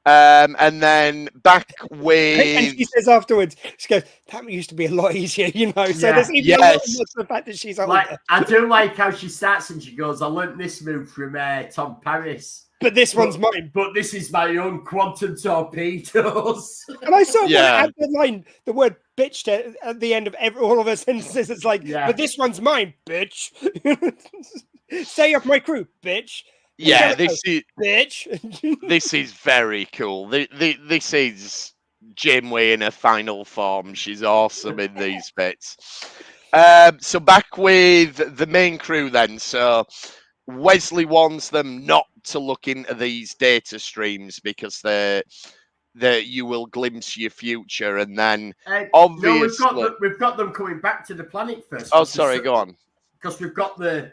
And then back with And she says afterwards, she goes, "That used to be a lot easier, So Yeah. there's even a lot of the fact that she's older. Like, I do like how she starts and she goes, I learnt this move from Tom Paris. But this one's mine. But this is my own quantum torpedoes. And I saw when it Yeah. had the line, the word bitch at the end of all of her sentences. It's like, but this one's mine, bitch. Stay off my crew, bitch. yeah, this is Bitch. this is very cool. This is Janeway in her final form. She's awesome in these bits. So back with the main crew then. So Wesley warns them not to look into these data streams because you will glimpse your future, and then obviously we've got them coming back to the planet first. Oh, sorry, go on. Because we've got the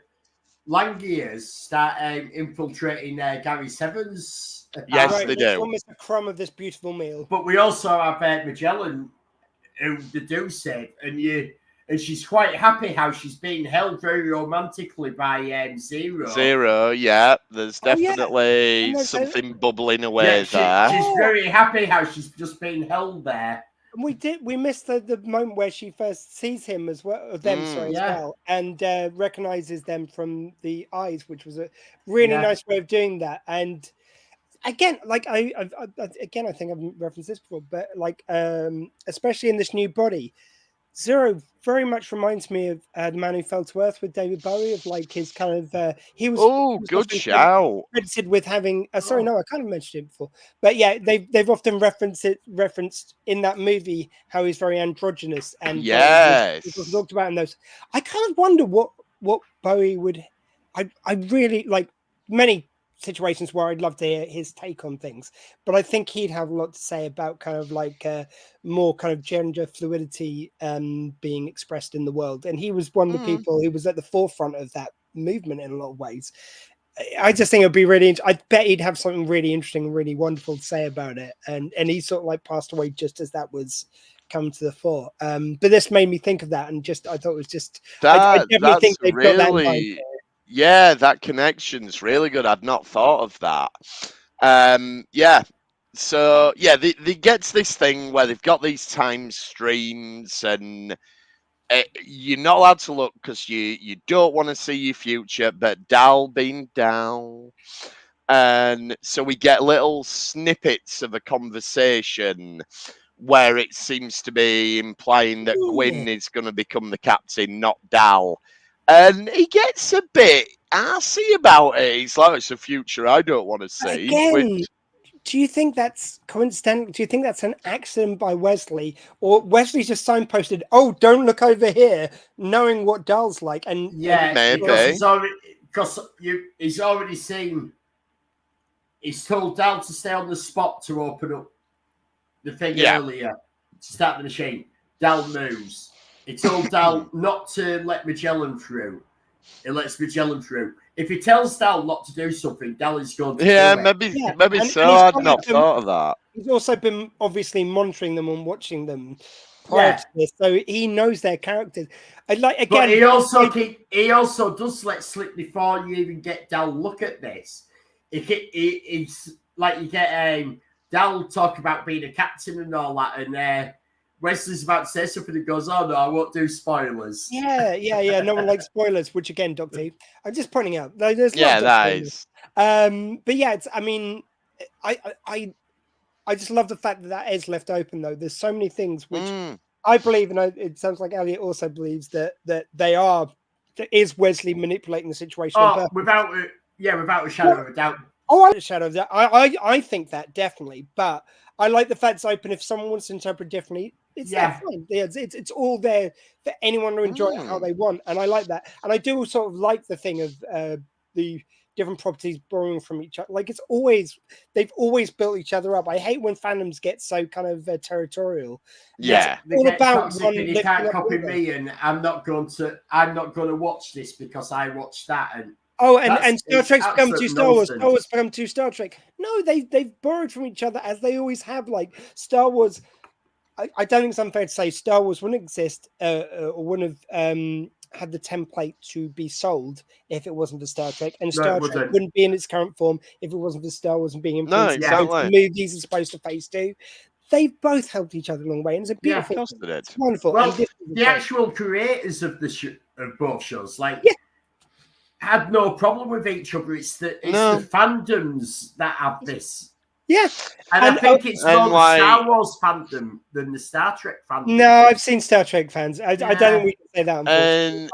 Langiers start infiltrating Gary Seven's. Yes, Right, they it's do. almost a crumb of this beautiful meal. But we also have Magellan, who the do said, and she's quite happy how she's being held very romantically by Zero. Yeah, there's Oh, yeah. definitely And there's something bubbling away Yeah, there. she's very happy how she's just being held there. And we missed the moment where she first sees him as well, as well, and recognizes them from the eyes, which was a really nice way of doing that. And again, like I think I've referenced this before, but like especially in this new body, Zero very much reminds me of The Man Who Fell to Earth with David Bowie, of like his kind of he was Good often shout. credited with having sorry, no, I kind of mentioned it before, but yeah, they've often referenced in that movie how he's very androgynous, and Yes. it was talked about in those. I kind of wonder what Bowie would. I really like many situations where I'd love to hear his take on things, but I think he'd have a lot to say about kind of like more kind of gender fluidity being expressed in the world. And he was one of the people who was at the forefront of that movement in a lot of ways. I just think it'd be really. I bet he'd have something really interesting and really wonderful to say about it. And he sort of like passed away just as that was coming to the fore. But this made me think of that, and just I thought it was just. I definitely think they've got that in mind. Yeah, that connection's really good. I'd not thought of that. Yeah. So yeah, they get to this thing where they've got these time streams, and you're not allowed to look because you don't want to see your future. But Dal being Dal, and so we get little snippets of a conversation where it seems to be implying that Gwyn is going to become the captain, not Dal. And he gets a bit arsey about it. He's like, it's a future I don't want to see. Again, do you think that's coincidental? Do you think that's an accident by Wesley? Or Wesley's just signposted, oh, don't look over here, knowing what Dal's like? And maybe. Because he's already seen, he's told Dal to stay on the spot to open up the thing earlier, to start the machine. Dal moves. He told Dal not to let Magellan through. He lets Magellan through. If he tells Dal not to do something, Dal is going to do it. Maybe so. I'd not thought of that. He's also been obviously monitoring them and watching them prior to this, so he knows their characters. But he also does let slip before you even get Dal look at this. It's like you get Dal talk about being a captain and all that, and Wesley's about to say something and goes, oh no, I won't do spoilers. Yeah. No one likes spoilers, which again, Doctor Who, I'm just pointing out. There's that is. But yeah, it's. I mean, I just love the fact that is left open though. There's so many things which I believe, and it sounds like Elliot also believes that is Wesley manipulating the situation. Without a shadow of a doubt. Oh, shadow of that. I think that definitely, but I like the fact it's open. If someone wants to interpret differently, It's fine. It's all there for anyone to enjoy it how they want, and I like that. And I do sort of like the thing of the different properties borrowing from each other. Like they've always built each other up. I hate when fandoms get so kind of territorial. Yeah, they all get about toxic one and you lifting can't up copy the other. me, and I'm not going to watch this because I watched that. And and Star Trek's become too Star Wars. nonsense. Star Wars become too Star Trek. No, they've borrowed from each other as they always have. Like Star Wars, I don't think it's unfair to say Star Wars wouldn't exist or wouldn't have had the template to be sold if it wasn't for Star Trek, and Star Trek wouldn't be in its current form if it wasn't for Star Wars and being influenced. No, exactly. The movies are supposed to phase 2. They've both helped each other along the way, and it's a beautiful. Of course they did. It's wonderful. Well, the actual creators of of both shows, had no problem with each other. It's the fandoms that have this. Yeah, and I think it's more the Star Wars fandom than the Star Trek fandom. No, I've seen Star Trek fans. I don't think we can say that.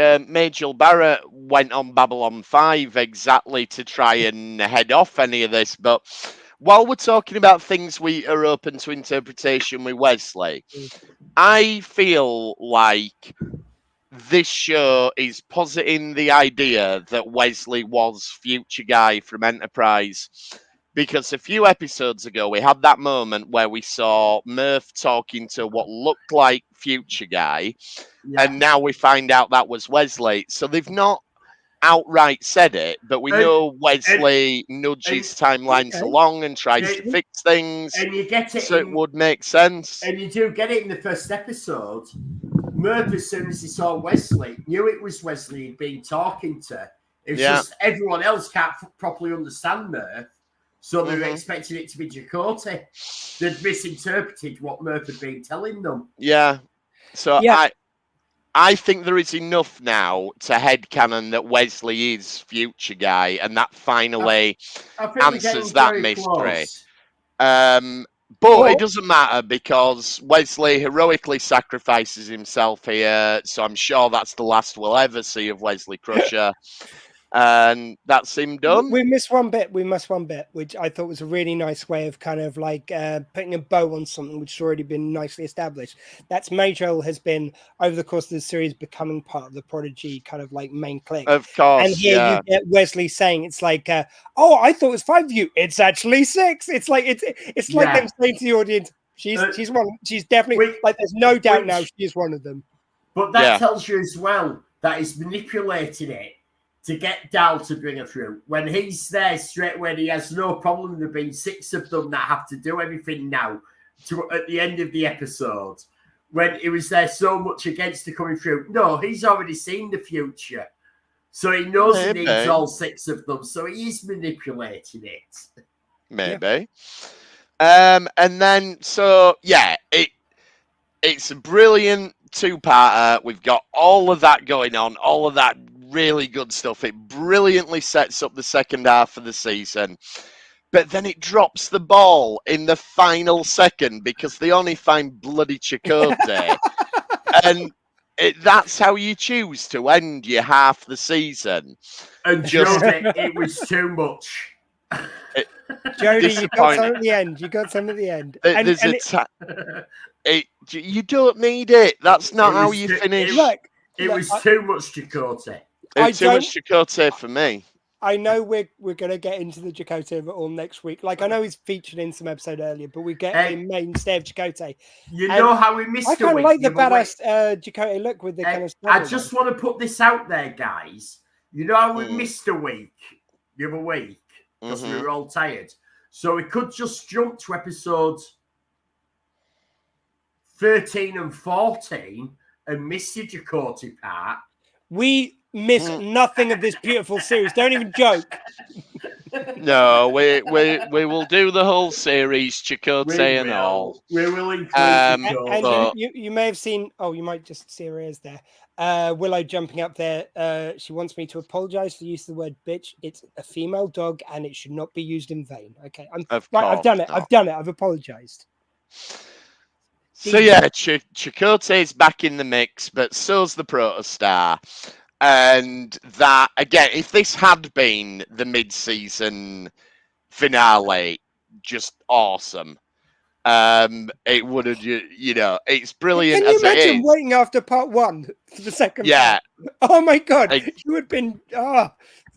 And Majel Barrett went on Babylon 5 exactly to try and head off any of this. But while we're talking about things we are open to interpretation with Wesley, I feel like this show is positing the idea that Wesley was Future Guy from Enterprise, because a few episodes ago we had that moment where we saw Murph talking to what looked like Future Guy, and now we find out that was Wesley. So they've not outright said it, but we know Wesley nudges timelines along and tries to fix things, and you get it. So it would make sense, and you do get it in the first episode. Murph, as soon as he saw Wesley, knew it was Wesley he'd been talking to. It's just everyone else can't properly understand Murph, so they were expecting it to be Chakotay. They'd misinterpreted what Murph had been telling them. Yeah. So I think there is enough now to headcanon that Wesley is Future Guy, and that finally answers that mystery. But it doesn't matter because Wesley heroically sacrifices himself here, so I'm sure that's the last we'll ever see of Wesley Crusher. And that's him done. We missed one bit, which I thought was a really nice way of kind of like putting a bow on something which has already been nicely established. That's Majel has been, over the course of the series, becoming part of the Prodigy kind of like main clique. Of course, and here you get Wesley saying, it's like, oh, I thought it was 5 of you. It's actually 6. It's like it's like them saying to the audience, she's one. She's definitely, like, there's no doubt now she is one of them. But that tells you as well that he's manipulating it to get Dal to bring her through. When he's there straight away, he has no problem. There have been 6 of them that have to do everything now at the end of the episode. When he was there so much against her coming through. No, he's already seen the future. So he knows he needs all 6 of them. So he is manipulating it. Maybe. And then, so, it's a brilliant 2-parter. We've got all of that going on, all of that really good stuff. It brilliantly sets up the second half of the season, but then it drops the ball in the final second because they only find bloody Chakotay. And that's how you choose to end your half the season. And it was too much. Jody, you got some at the end. You don't need it. That's not how you finish. It was too much Chakotay. It's too much Chakotay for me. I know we're going to get into the Chakotay of it all next week. Like, I know he's featured in some episode earlier, but we get a mainstay of Chakotay. You know how we missed I kind of like the badass Chakotay look with the kind of... I just want to put this out there, guys. You know how we missed a week the other week because we were all tired. So we could just jump to episodes 13 and 14 and miss the Chakotay part. We miss nothing of this beautiful series. Don't even joke. No, we will do the whole series, Chakotay and all. We will include Chakotay. And you may have seen, you might just see her ears there. Willow jumping up there. She wants me to apologize for the use of the word bitch. It's a female dog and it should not be used in vain. Okay. I've done it. I've apologized. So Chakotay's back in the mix, but so's the Protostar. And that, again, if this had been the mid-season finale, just awesome. it would have, you know, it's brilliant Can you as it imagine is. waiting after part 1 for the second Yeah. part? Oh my god, Like, you would have been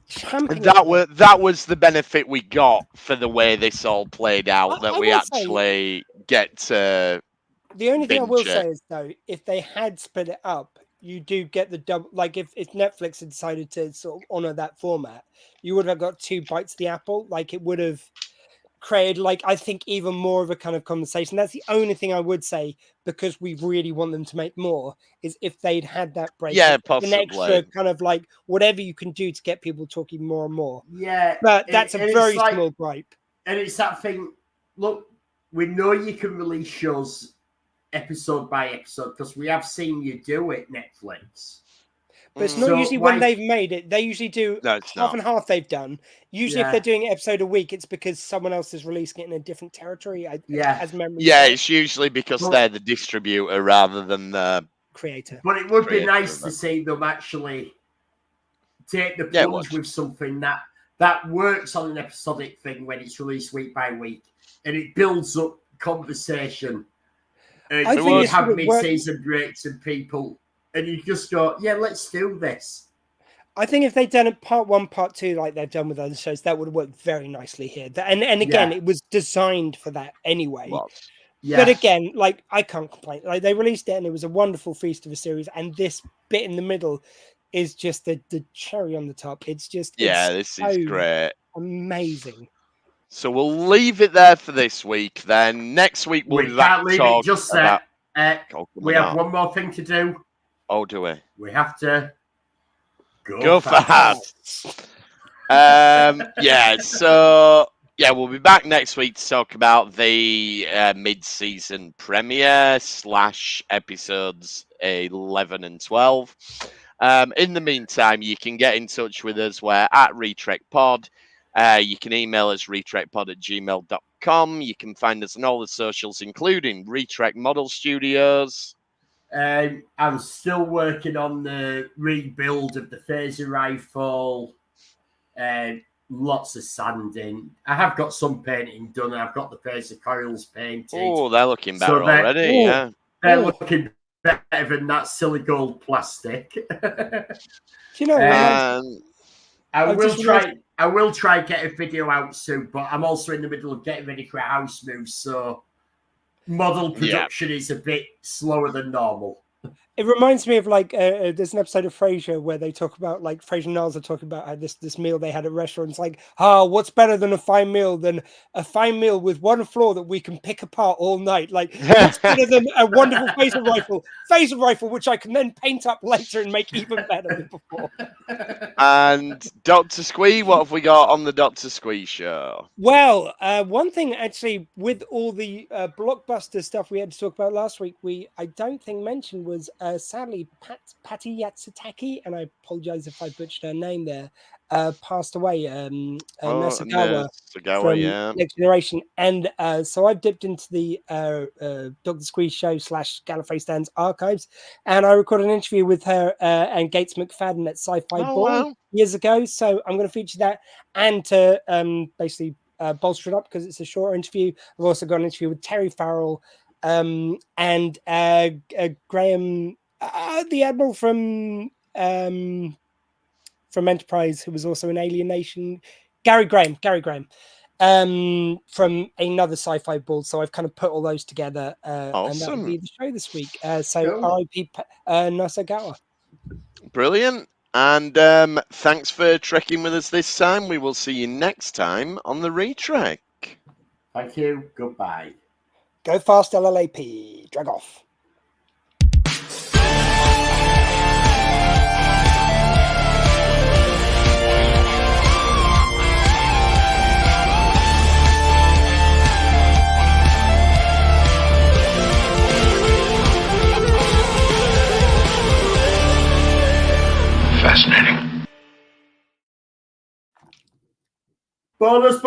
champing that was the benefit we got for the way this all played out, that I we will say- actually get to. The only thing I will binge it. say is, though, if they had split it up, you do get the double. Like if Netflix had decided to sort of honor that format, you would have got 2 bites of the apple. Like it would have created, like, I think, even more of a kind of conversation. That's the only thing I would say, because we really want them to make more, is if they'd had that break. Yeah, an possibly. extra kind of like whatever you can do to get people talking more and more. Yeah, But that's a very like, small gripe. And it's that thing. Look, we know you can release shows episode by episode because we have seen you do it, Netflix. But it's not usually when they've made it. They usually do half and half. They've done. Usually, if they're doing an episode a week, it's because someone else is releasing it in a different territory. As memory. Yeah, it's usually because they're the distributor rather than the creator. But it would be nice to see them actually take the plunge with something that works on an episodic thing when it's released week by week, and it builds up conversation. And I think you have mid-season breaks and people. And you just go, yeah, let's do this. I think if they'd done it part 1, part 2, like they've done with other shows, that would have worked very nicely here. And again, it was designed for that anyway. Yeah. But again, like, I can't complain. Like, they released it and it was a wonderful feast of a series. And this bit in the middle is just the cherry on the top. It's just this is great. Amazing. So we'll leave it there for this week. Then next week we'll be back to talk about... we have one more thing to do. Oh, do we? We have to go fast. So we'll be back next week to talk about the mid-season premiere / episodes 11 and 12. In the meantime, you can get in touch with us. We're at RetrekPod. You can email us retrekpod@gmail.com. You can find us on all the socials, including Retrek Model Studios. I'm still working on the rebuild of the phaser rifle. Lots of sanding. I have got some painting done. I've got the phaser coils painted. Oh, they're looking better already. They're looking better than that silly gold plastic. Do you know? I will try get a video out soon, but I'm also in the middle of getting ready for a house move, so model production is a bit slower than normal. It reminds me of like there's an episode of Frasier where they talk about, like, Frasier and Niles are talking about how this meal they had at restaurants. Like, what's better than a fine meal with one flaw that we can pick apart all night? Like, what's better than a wonderful phaser rifle, which I can then paint up later and make even better than before. And Dr. Squee, what have we got on the Dr. Squee show? Well, one thing actually with all the blockbuster stuff we had to talk about last week, I don't think mentioned was. Sadly, Patty Yatsutaki, and I apologize if I butchered her name there, passed away. Nasagawa from Next Generation. And so I've dipped into the Dr. Squeeze show / Gallifrey Stands archives, and I recorded an interview with her and Gates McFadden at Sci-Fi Ball years ago. So I'm going to feature that, and to basically bolster it up because it's a shorter interview. I've also got an interview with Terry Farrell. And Graham, the Admiral from Enterprise, who was also in Alien Nation, Gary Graham, from another Sci-Fi Ball. So I've kind of put all those together, and that will be the show this week. So R.I.P. Nasagawa. Brilliant. And thanks for trekking with us this time. We will see you next time on the Retrek. Thank you. Goodbye. Go fast, LLAP. Drag off. Fascinating. Bonus.